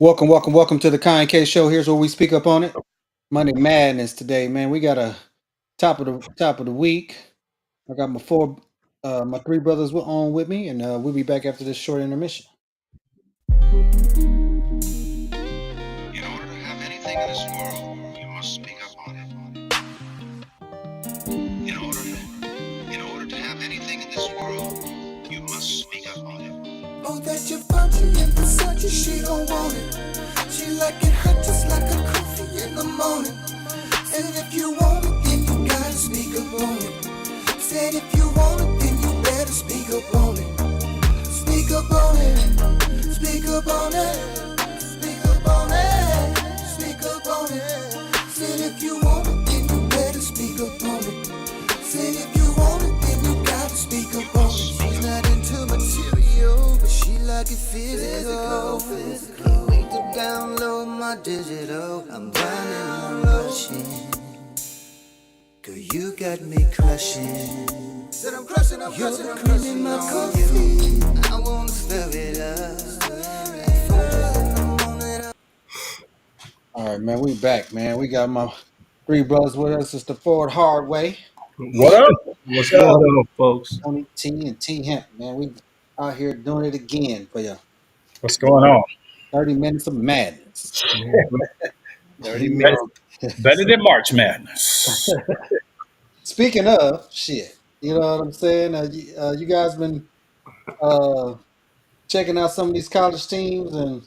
Welcome to the Kind K Show. Here's where we speak up on it. Monday Madness today, man. We got a top of the week. I got my three brothers on with me, and we'll be back after this short intermission. In order to have anything in this world, you must speak up on it. In order to have anything in this world, you must speak up on it. Oh, that your body in Versace, she don't want it. She like it hot just like a coffee in the morning. And if you want it, then you gotta speak up on it. Said if you want it, then you better speak up on it. Speak up on it. Speak up on it. Speak up on it. Speak up on it. Said if you want it, then you better speak up on it. Said if you want it, then you gotta speak up on it. She's not into material, but she like it physical. Can't wait to download my digital. I'm drowning, I'm rushing. Girl, you got me crushing. Said I'm crushing, You're the cream in my coffee. I wanna stir it up. All right, man. We back, man. We got my three brothers with us. It's the Ford Hardway, What up? What's going on, folks? Tony T and T Hemp, man. We out here doing it again for you. What's going on? 30 minutes of madness. 30 minutes. Better than March Madness. Speaking of shit, you know what I'm saying? You guys been checking out some of these college teams, and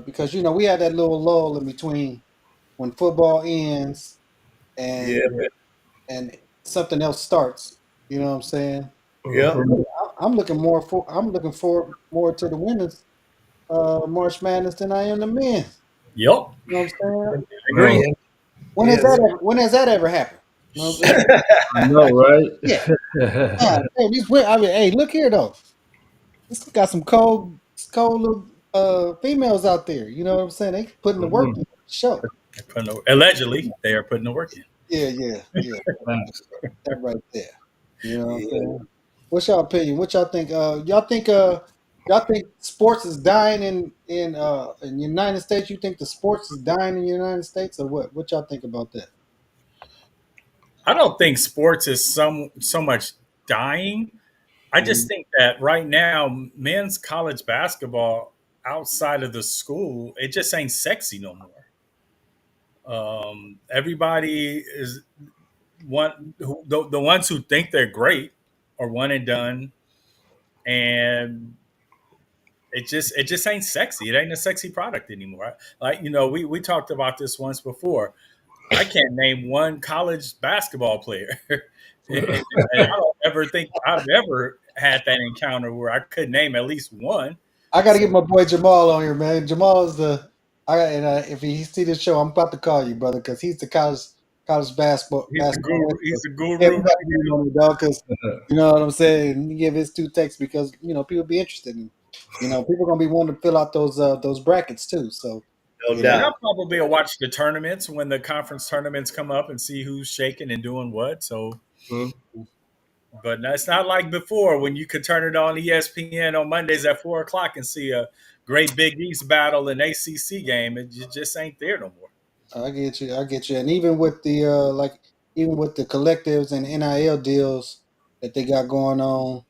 because we had that little lull in between when football ends and Yeah. and something else starts. You know what I'm saying? Yeah. I'm looking forward more to the women's March Madness than I am the men. Yep. You know what I'm saying? Agree. When has that ever happened? You know what I'm saying? I know, right? Yeah. Hey, hey, look here though. This got some cold little females out there. You know what I'm saying? They putting the work in the show. Allegedly, they are putting the work in. Yeah. That right there. You know what I'm saying? What's y'all opinion? What y'all think? Y'all think sports is dying in the United States? You think the sports is dying in the United States, or what? What y'all think about that? I don't think sports is so much dying. I just think that right now, men's college basketball outside of the school, it just ain't sexy no more. Everybody is the ones who think they're great are one and done, and it just ain't sexy. It ain't a sexy product anymore. Like we talked about this once before. I can't name one college basketball player, and I don't ever think I've ever had that encounter where I could name at least one. I got to get my boy Jamal on here, man. Jamal is if he see this show, I'm about to call you, brother, because he's the college basketball. He's the guru. He's the guru. Yeah, because you know what I'm saying. He give his two takes because people be interested in. People gonna be wanting to fill out those brackets too. So No doubt. I'll probably watch the tournaments when the conference tournaments come up and see who's shaking and doing what. So, but it's not like before when you could turn it on ESPN on Mondays at 4 o'clock and see a great Big East battle and ACC game. It just ain't there no more. I get you, and even with the even with the collectives and NIL deals that they got going on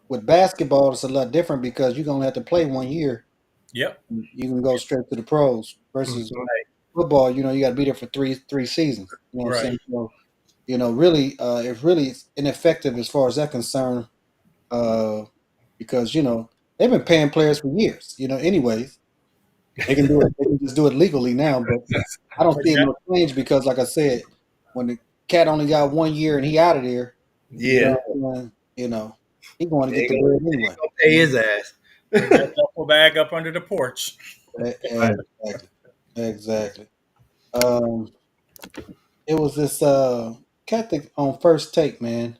with basketball, it's a lot different because you're gonna have to play 1 year. Yep. You can go straight to the pros versus football. You got to be there for three seasons. You know what I'm saying? So, really, it's really ineffective as far as that concerned. Because they've been paying players for years. Anyways, they can do it. They can just do it legally now, but I don't see it no change because, like I said, when the cat only got 1 year and he out of there, he's going to get the bread anyway. Pay his ass. That duffel bag up under the porch. Exactly. It was this cat on First Take, man.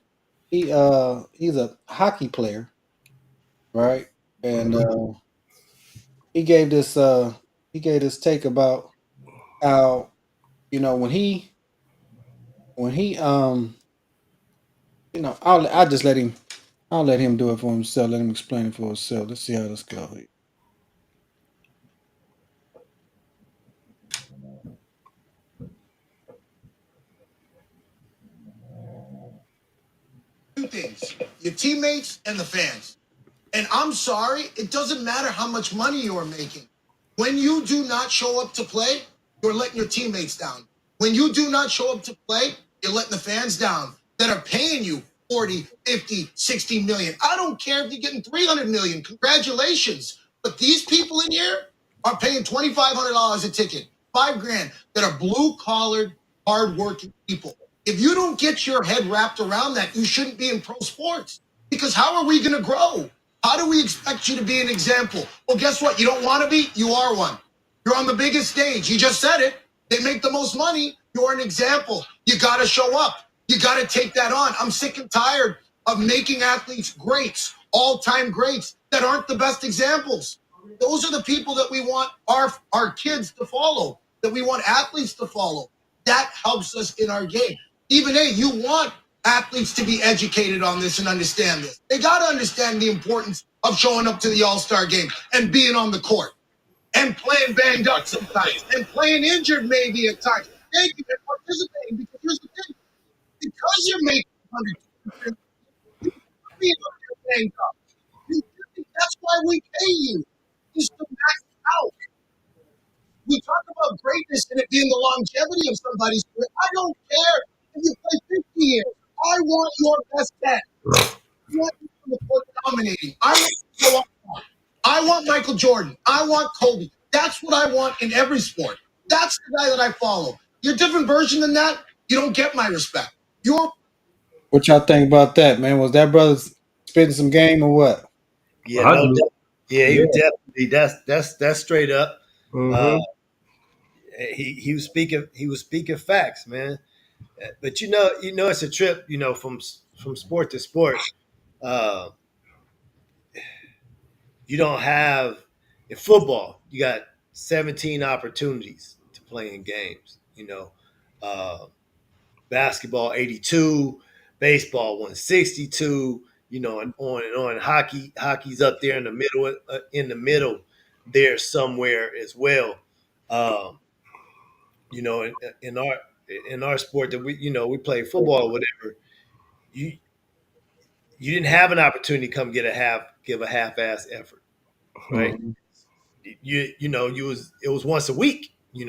He's a hockey player, right? And he gave this take about how I'll let him do it for himself. Let him explain it for himself. Let's see how this goes. things: your teammates and the fans. And I'm sorry, it doesn't matter how much money you're making. When you do not show up to play, you're letting your teammates down. When you do not show up to play, you're letting the fans down that are paying you 40, 50, 60 million. I don't care if you're getting 300 million. Congratulations. But these people in here are paying $2,500 a ticket, $5,000, that are blue-collared, hard-working people. If you don't get your head wrapped around that, you shouldn't be in pro sports. Because how are we going to grow? How do we expect you to be an example? Well, guess what? You don't want to be? You are one. You're on the biggest stage. You just said it. They make the most money. You're an example. You got to show up. You got to take that on. I'm sick and tired of making athletes greats, all-time greats, that aren't the best examples. Those are the people that we want our kids to follow, that we want athletes to follow. That helps us in our game. Even, hey, you want athletes to be educated on this and understand this. They got to understand the importance of showing up to the All-Star game and being on the court and playing banged up sometimes and playing injured maybe at times. Thank you for participating, because here's the thing. Because you're making 100%, you're being banged up. That's why we pay you, is to max out. We talk about greatness and it being the longevity of somebody's career. I don't care if you play 50 years. I want your best 10. I want you on the court dominating. I want Michael Jordan. I want Kobe. That's what I want in every sport. That's the guy that I follow. You're a different version than that, you don't get my respect. What y'all think about that, man? Was that brother spitting some game or what? Yeah, he was definitely. That's straight up. Mm-hmm. He was speaking facts, man. But you know, it's a trip, from sport to sport. You don't have in football. You got 17 opportunities to play in games. Basketball 82, baseball 162. And on and on. Hockey's up there in the middle. There somewhere as well. In our sport that we play football or whatever, you didn't have an opportunity to come give a half-ass effort, right? Mm-hmm. It was once a week. You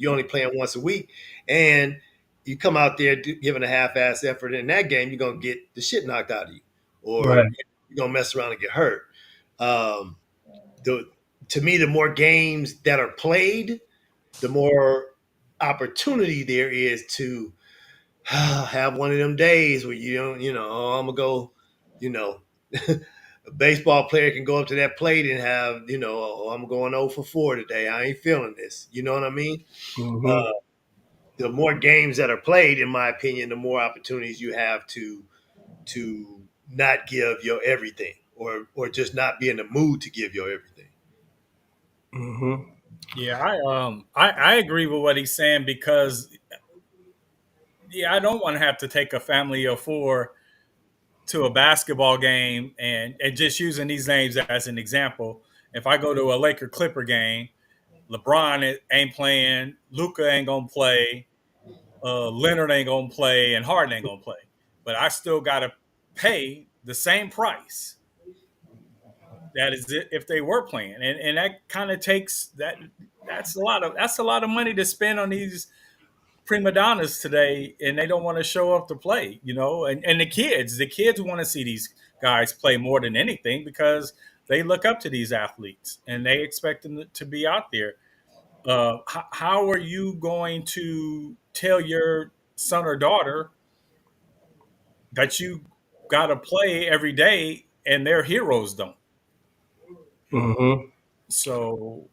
only playing once a week, and you come out there giving a half-ass effort in that game, you're gonna get the shit knocked out of you, or Right. you're gonna mess around and get hurt. To me, the more games that are played, the more opportunity there is to have one of them days where you don't, I'm gonna go, a baseball player can go up to that plate and have, I'm going 0 for 4 today. I ain't feeling this. You know what I mean? Mm-hmm. The more games that are played, in my opinion, the more opportunities you have to not give your everything, or just not be in the mood to give your everything. Mm-hmm. Yeah, I agree with what he's saying, because I don't want to have to take a family of 4 to a basketball game, and just using these names as an example. If I go to a Laker Clipper game, LeBron ain't playing, Luka ain't gonna play, Leonard ain't gonna play, and Harden ain't gonna play, but I still gotta pay the same price that is if they were playing, and that kind of takes that. That's a lot of money to spend on these prima donnas today, and they don't want to show up to play, and the kids want to see these guys play more than anything, because they look up to these athletes and they expect them to be out there. How are you going to tell your son or daughter that you got to play every day and their heroes don't? Mm-hmm. So,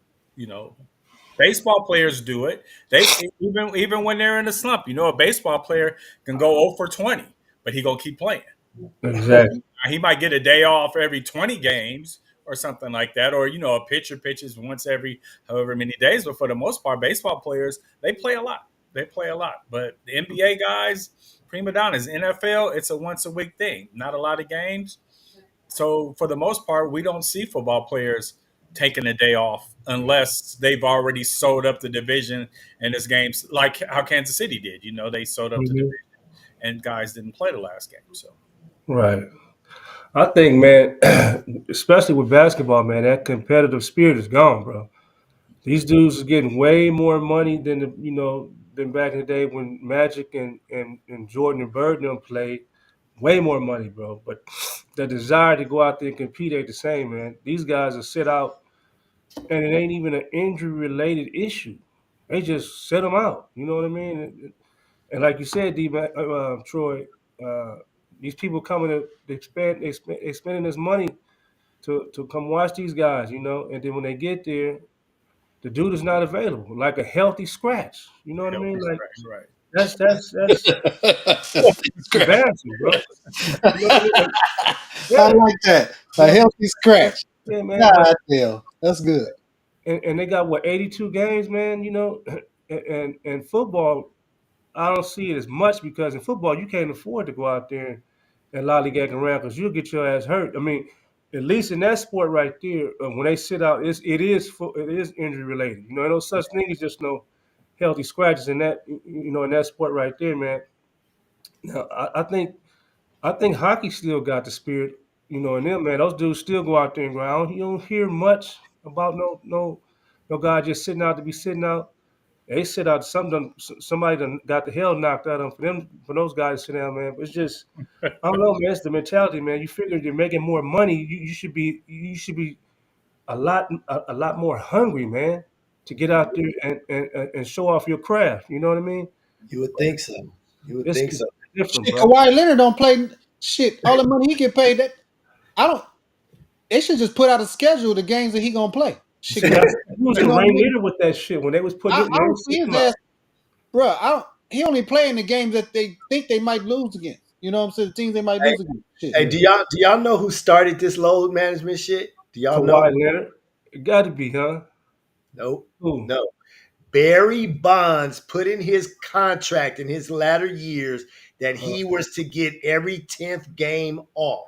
baseball players do it. They even when they're in a slump, a baseball player can go 0 for 20, but he gonna keep playing. Exactly. He might get a day off every 20 games or something like that, or a pitcher pitches once every however many days. But for the most part, baseball players, they play a lot. But the NBA guys, prima donnas, NFL, it's a once a week thing. Not a lot of games. So for the most part, we don't see football players taking a day off unless they've already sold up the division in this game, like how Kansas City did. They sold up the Mm-hmm. division and guys didn't play the last game. So Right. I think, man, especially with basketball, man, that competitive spirit is gone, bro. These dudes are getting way more money than back in the day when Magic and Jordan and Bird and them played. Way more money, bro. But the desire to go out there and compete ain't the same, man. These guys are sit out, and it ain't even an injury related issue. They just sit them out. You know what I mean? And like you said, Troy, uh, these people coming to they spending this money to come watch these guys, and then when they get there, the dude is not available, like a healthy scratch. You know what I mean? Like Right. that's embarrassing, bro. You know what I mean? Like, I yeah, like that. A healthy scratch. yeah, man. God damn. That's good. And they got what 82 games, man. And football, I don't see it as much because in football you can't afford to go out there and lollygag around because you'll get your ass hurt. I mean, at least in that sport right there, when they sit out, it is injury related. No such thing as just no healthy scratches in that in that sport right there, man. Now I think hockey still got the spirit, in them, man. Those dudes still go out there and ground. You don't hear much about no guy just sitting out to be sitting out. They sit out. Somebody done got the hell knocked out of them for those guys to sit down, man. But it's just I don't know, man. It's the mentality, man. You figure you're making more money, you should be a lot more hungry, man, to get out there and show off your craft. You know what I mean? You would think so. You would It's think so. different, Shit, bro. Kawhi Leonard don't play shit. All the money he get paid. That I don't. They should just put out a schedule of the games that he gonna play. Shit, See, you he was a know what I mean? ringleader with that shit when they was putting I it. They don't was see his sitting out. ass, bro. I don't. He only play in the games that they think they might lose against. You know what I'm saying? The teams they might lose against. Shit. Hey, do y'all know who started this load management shit? Do y'all know? Kawhi Leonard, it got to be, huh? Nope. Who? No. Barry Bonds put in his contract in his latter years that he was to get every 10th game off.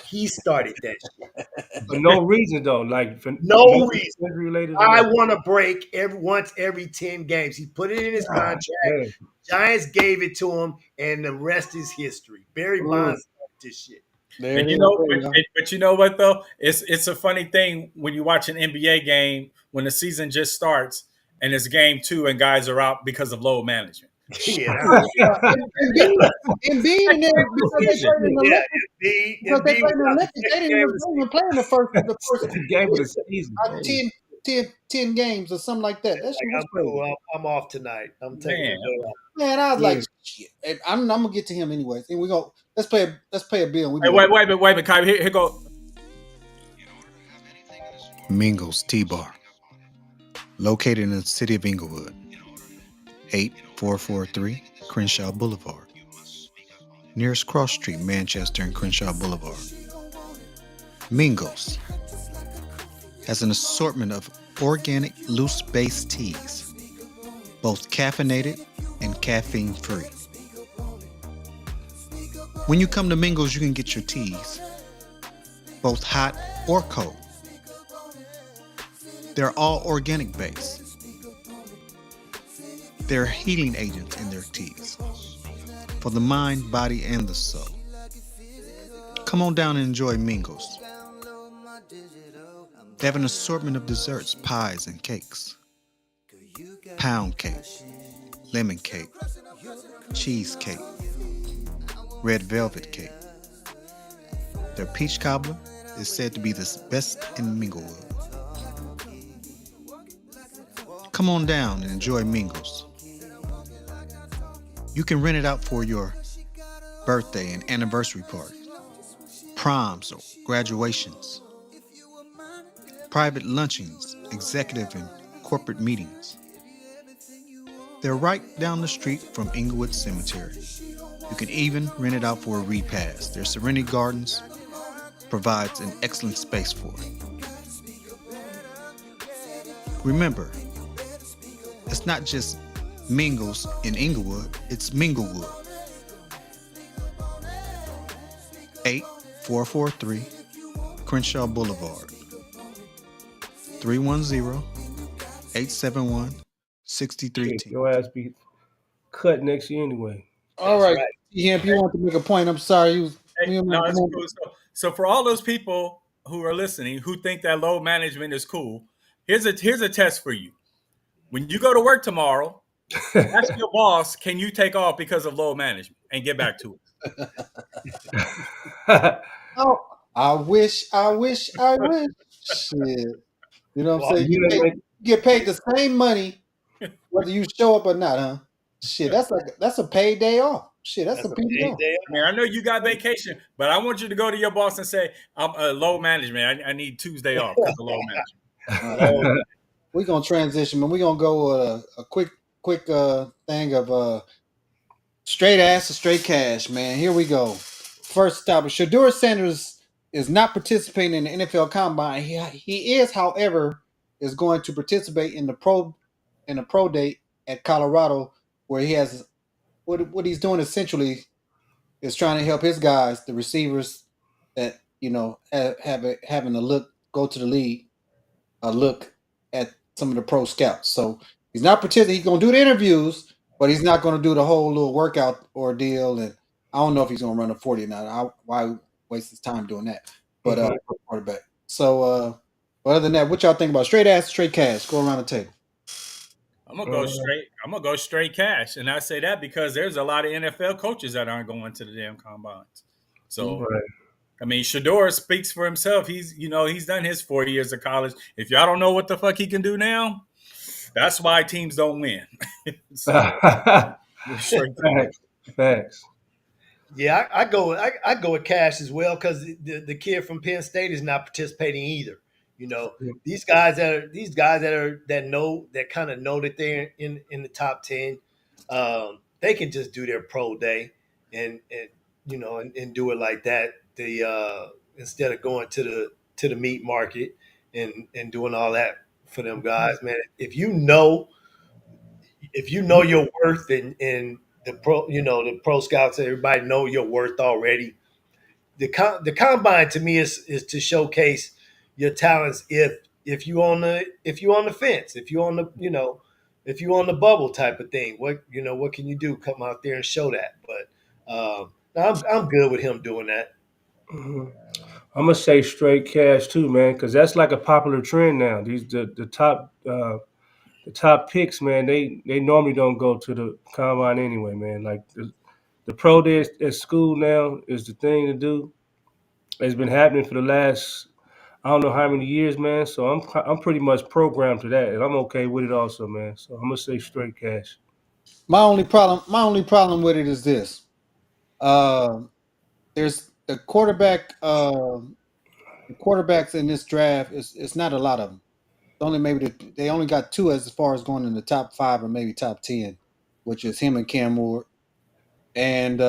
He started that shit. For no reason though, like for No reason. injury related. I want a break once every 10 games. He put it in his contract. Man. Giants gave it to him, and the rest is history. Barry Bonds started this shit. There And it is. but you know what though? It's a funny thing when you watch an NBA game when the season just starts and it's game 2 and guys are out because of load management. Yeah, Embiid and them because they played in the yeah. Olympics. Because they played in the Olympics, they didn't even play in the first game of the season. 10 games or something like that. That shit was I'm crazy. cool. I'm off tonight. I'm taking Man. a day off. Man, I was like, shit. And I'm gonna get to him anyways. And we go. Let's pay a bill. Hey, wait a minute, Kai. Here go. Mingles T-Bar, located in the city of Inglewood, 8443 Crenshaw Boulevard. Nearest cross street, Manchester and Crenshaw Boulevard. Mingles has an assortment of organic loose-based teas, both caffeinated and caffeine-free. When you come to Mingles, you can get your teas, both hot or cold. They're all organic based. There are healing agents in their teas for the mind, body, and the soul. Come on down and enjoy Mingles. They have an assortment of desserts, pies, and cakes. Pound cake, lemon cake, cheesecake, red velvet cake. Their peach cobbler is said to be the best in Minglewood. Come on down and enjoy Mingles. You can rent it out for your birthday and anniversary parties, proms or graduations, private luncheons, executive and corporate meetings. They're right down the street from Inglewood Cemetery. You can even rent it out for a repast. Their Serenity Gardens provides an excellent space for it. Remember, it's not just Mingles in Inglewood, it's Minglewood. 8443 Crenshaw Boulevard. 310-871-6310. Your ass be cut next year anyway. All right. Hemp, you want to make a point. I'm sorry. Hey, no, it's cool. So for all those people who are listening who think that load management is cool, here's a test for you. When you go to work tomorrow, ask your boss, can you take off because of load management and get back to it? Oh, I wish. Shit. You know what I'm Well, saying? You know, like, You get paid the same money whether you show up or not, huh? Shit, that's a paid day off. Shit, that's a that's a PDO. paid day. I mean, I know you got vacation, but I want you to go to your boss and say, I'm load management. I need Tuesday off because of load management. We're gonna transition, man. We're gonna go a quick thing of straight ass to straight cash, man. Here we go. First topic: Shador Sanders is not participating in the NFL Combine. He is, however, is going to participate in the pro day at Colorado, where he has what he's doing essentially is trying to help his guys, the receivers that having a look go to the league, a look at some of the pro scouts. So he's not participating. He's going to do the interviews, but he's not going to do the whole little workout ordeal. And I don't know if he's going to run a 40 or not. Why waste his time doing that? But quarterback. So, but other than that, what y'all think about straight ass, straight cash? Go around the table. I'm gonna go straight cash, and I say that because there's a lot of NFL coaches that aren't going to the damn combines. So, right. I mean, Shador speaks for himself. He's done his 4 years of college. If y'all don't know what the fuck he can do now, that's why teams don't win. Facts. Yeah, I go with Cash as well because the kid from Penn State is not participating either. You know, these guys that know that kind of know that they're in the top 10, they can just do their pro day and do it like that. Instead of going to the meat market and doing all that for them guys, man. If you know your worth and the pro scouts, everybody know your worth already. The combine to me is to showcase your talents if you on the fence, if you on the bubble type of thing. What can you do? Come out there and show that. But I'm good with him doing that. Mm-hmm. I'm gonna say straight cash too, man, because that's like a popular trend now. These the top picks, man. They normally don't go to the combine anyway, man. Like the pro day at school now is the thing to do. It's been happening for the last I don't know how many years, man. So I'm pretty much programmed to that, and I'm okay with it also, man. So I'm gonna say straight cash. My only problem with it is this. There's the quarterback. The quarterbacks in this draft it's not a lot of them. Only they only got two as far as going in the top 5 or maybe top 10, which is him and Cam Ward. And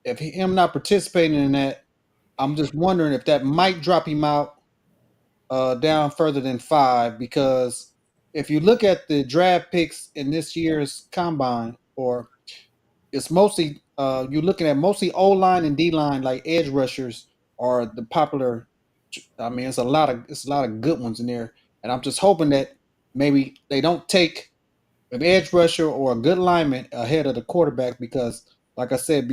if him not participating in that, I'm just wondering if that might drop him out down further than 5, because if you look at the draft picks in this year's combine, or it's mostly you're looking at mostly O line and D line, like edge rushers are the popular. I mean, it's a lot of good ones in there, and I'm just hoping that maybe they don't take an edge rusher or a good lineman ahead of the quarterback, because, like I said,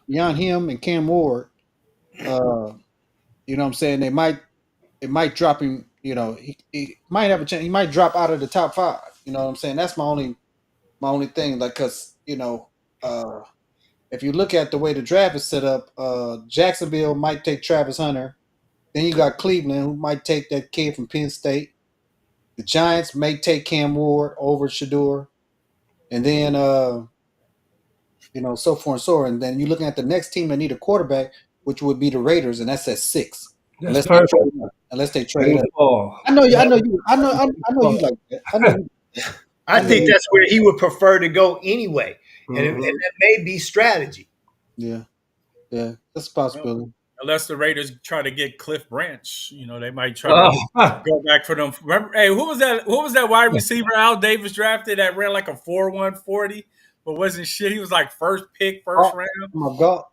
beyond him and Cam Ward, you know what I'm saying, it might drop him. You know, he might have a chance. He might drop out of the top 5. You know what I'm saying? That's my only thing. Like, because if you look at the way the draft is set up, Jacksonville might take Travis Hunter. Then you got Cleveland, who might take that kid from Penn State. The Giants may take Cam Ward over Shador. And then, so forth and so on. And then you're looking at the next team that need a quarterback, which would be the Raiders, and that's at 6. That's perfect. Unless they trade up. Oh. I know you like that. I think that's where he would prefer to go anyway. And that may be strategy. Yeah, that's a possibility. Unless the Raiders try to get Cliff Branch, they might try to go back for them. Remember, hey, who was that? What was that wide receiver Al Davis drafted that ran like a 4.1 40, but wasn't shit? He was like first round. Oh my God!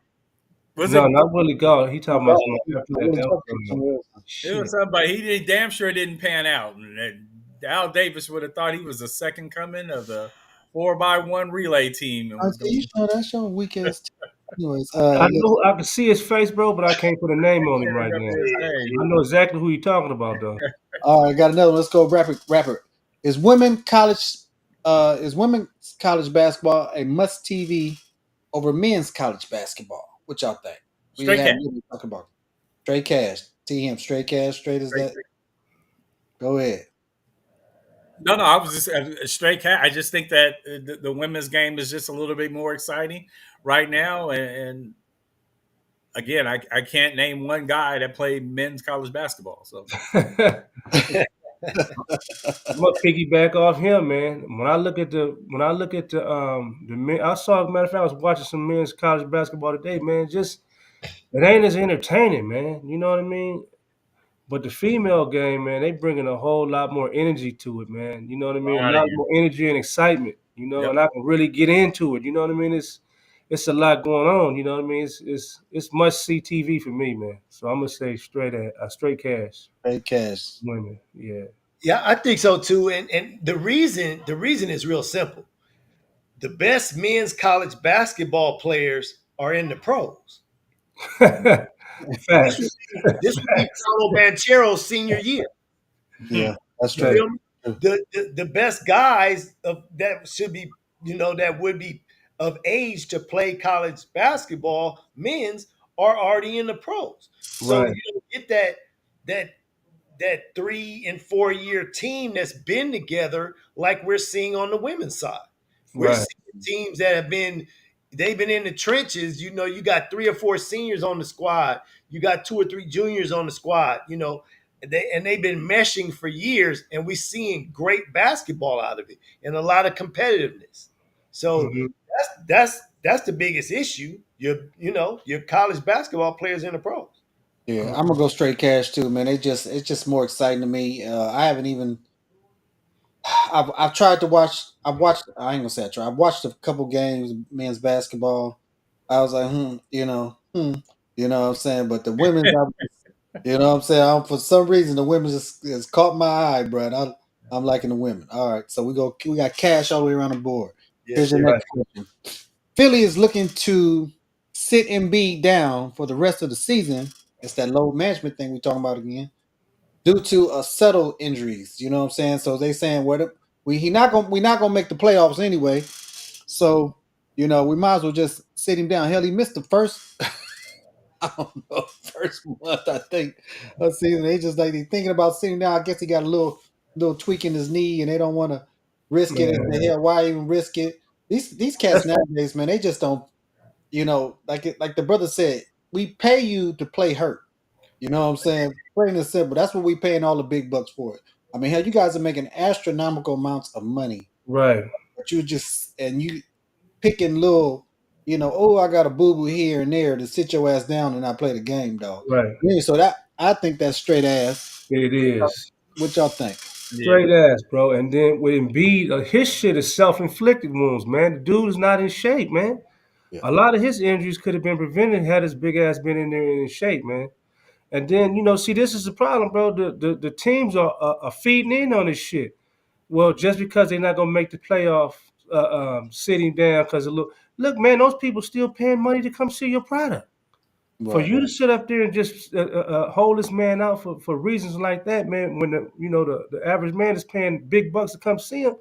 Not Willie Gault. He talking about it was somebody. He damn sure didn't pan out. And Al Davis would have thought he was the second coming of the 4x1 relay team. That's your weak ass. Anyways, I know I can see his face, bro, but I can't put a name on him right now. Remember his name. I know exactly who you're talking about, though. all right, got another one. Let's go rapid. Is women's college basketball a must TV over men's college basketball? What y'all think? We Straight haven't cash. really talked about straight cash. TM straight cash, straight as that. Go ahead. No, I was just straight cat. I just think that the women's game is just a little bit more exciting right now. And again, I can't name one guy that played men's college basketball. So I'm gonna piggyback off him, man. When I look at the men, I saw, matter of fact, I was watching some men's college basketball today, man. Just it ain't as entertaining, man. You know what I mean? But the female game, man, they bringing a whole lot more energy to it, man. You know what I mean? A lot more energy and excitement. You know, Yep. and I can really get into it. You know what I mean? It's a lot going on. You know what I mean? It's must see TV for me, man. So I'm gonna say straight cash, Straight cash. women. Yeah. Yeah, I think so too. And the reason is real simple. The best men's college basketball players are in the pros. Facts. This would be Paolo Banchero's senior year. Yeah, that's You true. feel me? The best guys that should be, that would be of age to play college basketball, men's, are already in the pros. So Right. you don't get that 3 and 4 year team that's been together like we're seeing on the women's side. We're Right. seeing teams that they've been in the trenches. You got 3 or 4 seniors on the squad. You got 2 or 3 juniors on the squad. They've been meshing for years, and we're seeing great basketball out of it and a lot of competitiveness. So Mhm. that's the biggest issue. Your college basketball players in the pros. Yeah, I'm gonna go straight cash too, man. It's just more exciting to me. I haven't even. I've tried to watch. I've watched. I ain't gonna say I tried. I've watched a couple games men's basketball. I was like, you know what I'm saying. But the women's, you know what I'm saying. For some reason, the women's has caught my eye, bro. And I'm liking the women. All right, so we got cash all the way around the board. Here's your next question. Philly is looking to sit Embiid down for the rest of the season. It's that load management thing we're talking about again, due to subtle injuries. You know what I'm saying? So they saying we're not gonna make the playoffs anyway. So we might as well just sit him down. Hell, he missed the first. I don't know, first month I think of season. They just like they thinking about sitting down. I guess he got a little tweak in his knee, and they don't want to risk it. And hell, why even risk it? These cats nowadays, man, they just don't. Like the brother said, we pay you to play hurt. You know what I'm saying? Plain and simple. That's what we paying all the big bucks for it. I mean, hell, you guys are making astronomical amounts of money, Right. but you picking little, I got a boo boo here and there to sit your ass down and not play the game, dog. Right. Yeah, so I think that's straight ass. It is. What y'all think? Straight ass, bro. And then with Embiid, his shit is self-inflicted wounds, man. The dude is not in shape, man. Yeah. A lot of his injuries could have been prevented had his big ass been in there in shape, man. And then, see, this is the problem, bro. The teams are feeding in on this shit. Well, just because they're not gonna make the playoff, sitting down because look, man, those people still paying money to come see your product. For Right. you to sit up there and just hold this man out for reasons like that, man, when the average man is paying big bucks to come see him,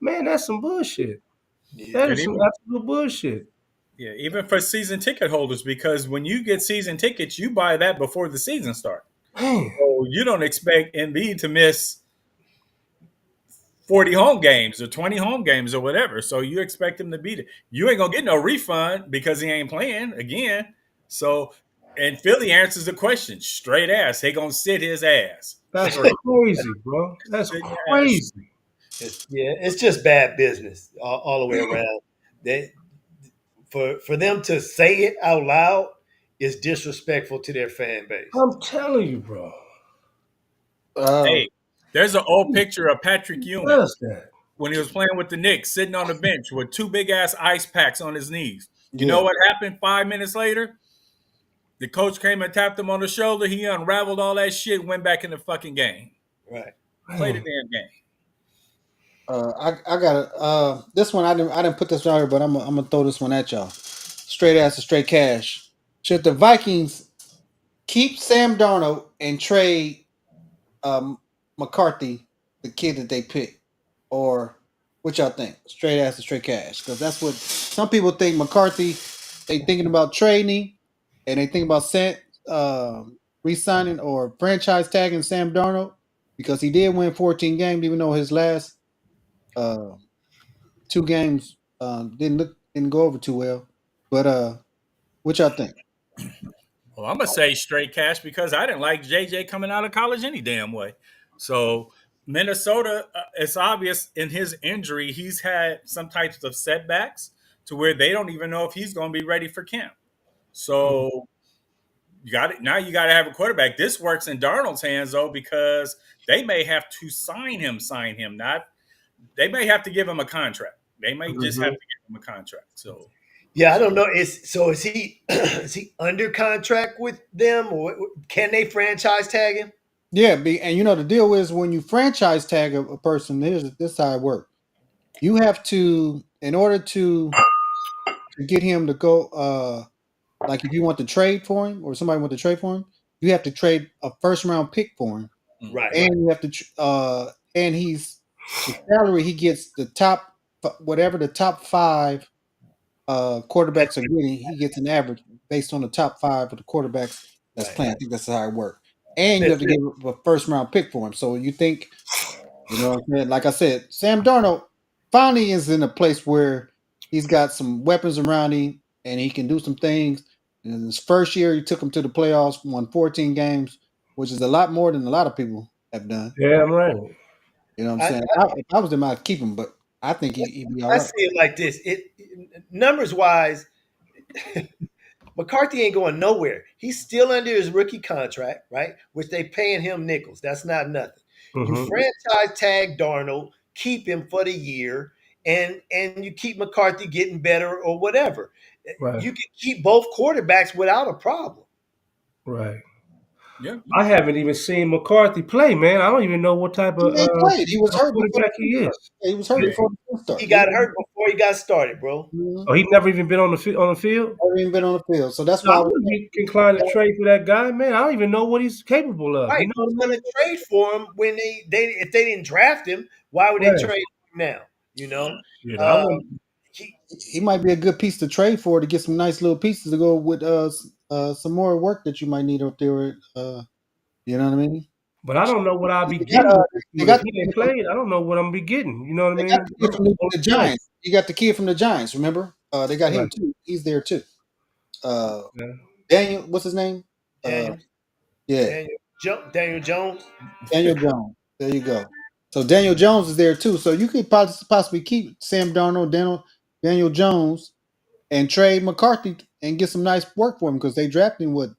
man, that's some bullshit. That is some absolute bullshit. Yeah, even for season ticket holders, because when you get season tickets, you buy that before the season starts. Man. So you don't expect Embiid to miss 40 home games or 20 home games or whatever. So you expect him to be there. You ain't gonna get no refund because he ain't playing again. So, and Philly answers the question straight ass. They gonna sit his ass. That's crazy, bro. That's crazy. It's just bad business all the way around. For them to say it out loud is disrespectful to their fan base. I'm telling you, bro. Hey, there's an old picture of Patrick Ewing That? when he was playing with the Knicks, sitting on the bench with 2 big ass ice packs on his knees. You know what happened 5 minutes later? The coach came and tapped him on the shoulder. He unraveled all that shit, went back in the fucking game. Right. Played the damn game. I got this one. I didn't put this on here, but I'm gonna throw this one at y'all. straight ass to straight cash. Should the Vikings keep Sam Darnold and trade McCarthy, the kid that they picked, or what y'all think? Straight ass to straight cash, because that's what some people think. McCarthy, they thinking about trading, and they think about re-signing or franchise tagging Sam Darnold because he did win 14 games, even though his last uh, 2 games didn't go over too well. But what y'all think? Well, I'm gonna say straight cash because I didn't like JJ coming out of college any damn way. So Minnesota, it's obvious in his injury, he's had some types of setbacks to where they don't even know if he's going to be ready for camp. So you got it. Now you got to have a quarterback. This works in Darnold's hands though because they may have to sign him. Not they may have to give him a contract. They may just have to give him a contract. So. Yeah, I don't know. Is he is he under contract with them, or can they franchise tag him? Yeah, and you know the deal is when you franchise tag a person, this how it works. You have to, in order to get him to go, like if you want to trade for him or somebody want to trade for him, you have to trade a first round pick for him, Right. and you have to, and his salary he gets the top whatever the top 5 quarterbacks are getting. He gets an average based on the top 5 of the quarterbacks that's playing. I think that's how it works. And you have to give a first round pick for him. So you think, you know what I'm saying? Like I said, Sam Darnold finally is in a place where he's got some weapons around him and he can do some things. In his first year, he took him to the playoffs, won 14 games, which is a lot more than a lot of people have done. Yeah, I'm right. You know what I'm saying? If I was him, I'd keep him, but I think he'd be all I right. see it like this. Numbers wise, McCarthy ain't going nowhere. He's still under his rookie contract, right? Which they paying him nickels. That's not nothing. Mm-hmm. You franchise tag Darnold, keep him for the year, and you keep McCarthy getting better or whatever. Right. You can keep both quarterbacks without a problem. Right. Yeah. I haven't even seen McCarthy play, man. I don't even know what type of He played. He was hurt quarterback he is. He was hurt before the season started. He got hurt before he got started, bro. Oh, he never even been on the field. Never even been on the field, so that's No, why I wouldn't be inclined to trade for that guy, man. I don't even know what he's capable of. Right. You know Who's going to trade for him when they if they didn't draft him? Why would they trade him now? You know, I wouldn't. he might be a good piece to trade for to get some nice little pieces to go with some more work that you might need up there. You know what I mean? But I don't know what I'll be They getting. got, If he ain't played, I don't know what I'm gonna be getting. You know what I mean? got the kid from the Giants. You got the kid from the Giants. Remember? They got him Right. too. He's there too. Yeah. Daniel, what's his name? Daniel, Yeah, Daniel Jones. Daniel Jones. There you go. So Daniel Jones is there too. So you could possibly keep Sam Darnold, Daniel Jones, and trade McCarthy and get some nice work for him because they drafted him with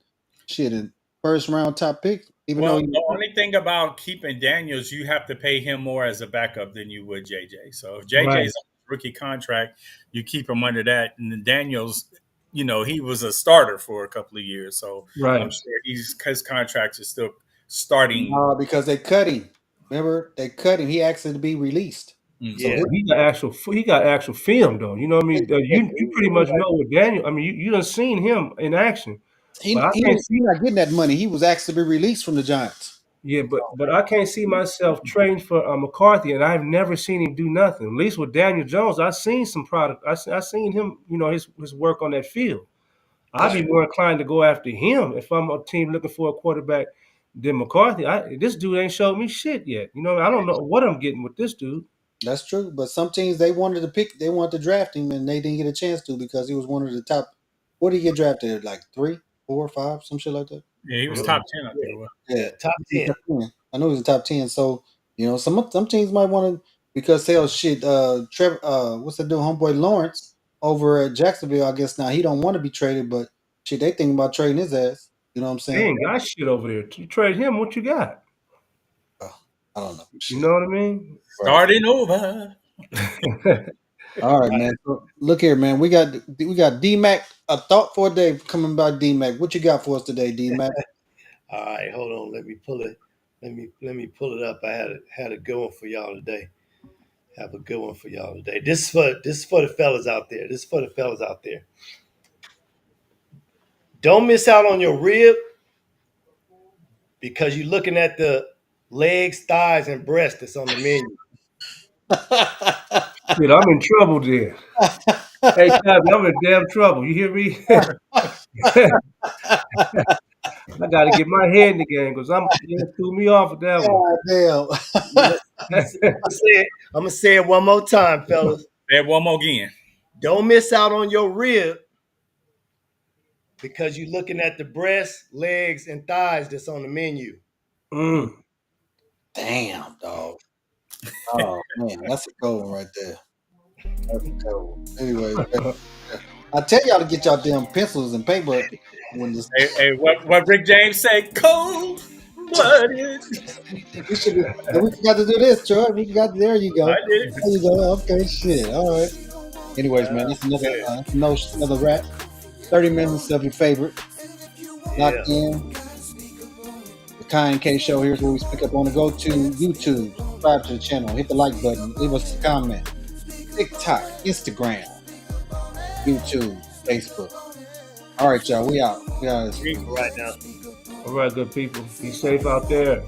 in first round top pick. Even Well, though the only thing about keeping Daniels, you have to pay him more as a backup than you would JJ. So if JJ's on rookie contract, you keep him under that. And then Daniels, you know, he was a starter for a couple of years. So I'm sure his contract is still starting. Because they cut him. Remember, they cut him. He asked to be released. Yeah. So he got actual film though. You know what I mean? You pretty much know what Daniel. I mean, you done seen him in action. He's not getting that money. He was asked to be released from the Giants. Yeah, but I can't see myself trading for McCarthy, and I've never seen him do nothing. At least with Daniel Jones, I've seen some product. I seen him, you know, his work on that field. I'd be more inclined to go after him if I'm a team looking for a quarterback than McCarthy. This dude ain't showed me shit yet. You know, I don't know what I'm getting with this dude. That's true, but some teams they wanted to draft him, and they didn't get a chance to because he was one of the top. What did he get drafted? Like 3, 4, 5, some shit like that. Yeah, he was top 10, I think. Yeah, top 10. I know he was top 10. So you know, some teams might want to because hell shit. Trevor, what's that dude? Homeboy Lawrence over at Jacksonville. I guess now he don't want to be traded, but shit, they thinking about trading his ass. You know what I'm saying? They ain't got shit over there. You trade him, what you got? I don't know. Shit. You know what I mean? Starting over. All right, man. So, look here, man. We got D-Mac. A thought for a day coming by D-Mac. What you got for us today, D-Mac? All right, hold on. Let me pull it. Let me pull it up. I had a good one for y'all today. Have a good one for y'all today. This is for the fellas out there. Don't miss out on your rib because you're looking at the legs, thighs, and breast that's on the menu. Dude, I'm in trouble there. Hey, Tabby, I'm in damn trouble. You hear me? I got to get my head in the game because you threw me off with that one. God damn. I'm gonna say it one more time, fellas. Say it one more again. Don't miss out on your rib because you're looking at the breast, legs, and thighs that's on the menu. Mm. Damn, dog. Oh man, that's a cold one right there. That's a cold one. Anyway, I tell y'all to get y'all damn pencils and paper when this. Hey, what Rick James said? Cold blooded. We should. We forgot to do this, Troy. We got. There you go. I did it. There you go. Okay, shit. All right. Anyways, man, that's another wrap. 30 minutes of your favorite. Locked in. The Kai and K Show. Here's where we speak up on it. Go to YouTube. Subscribe to the channel. Hit the like button. Leave us a comment. TikTok, Instagram, YouTube, Facebook. All right, y'all. We out. We out. Right now. All right, good people. Be safe out there.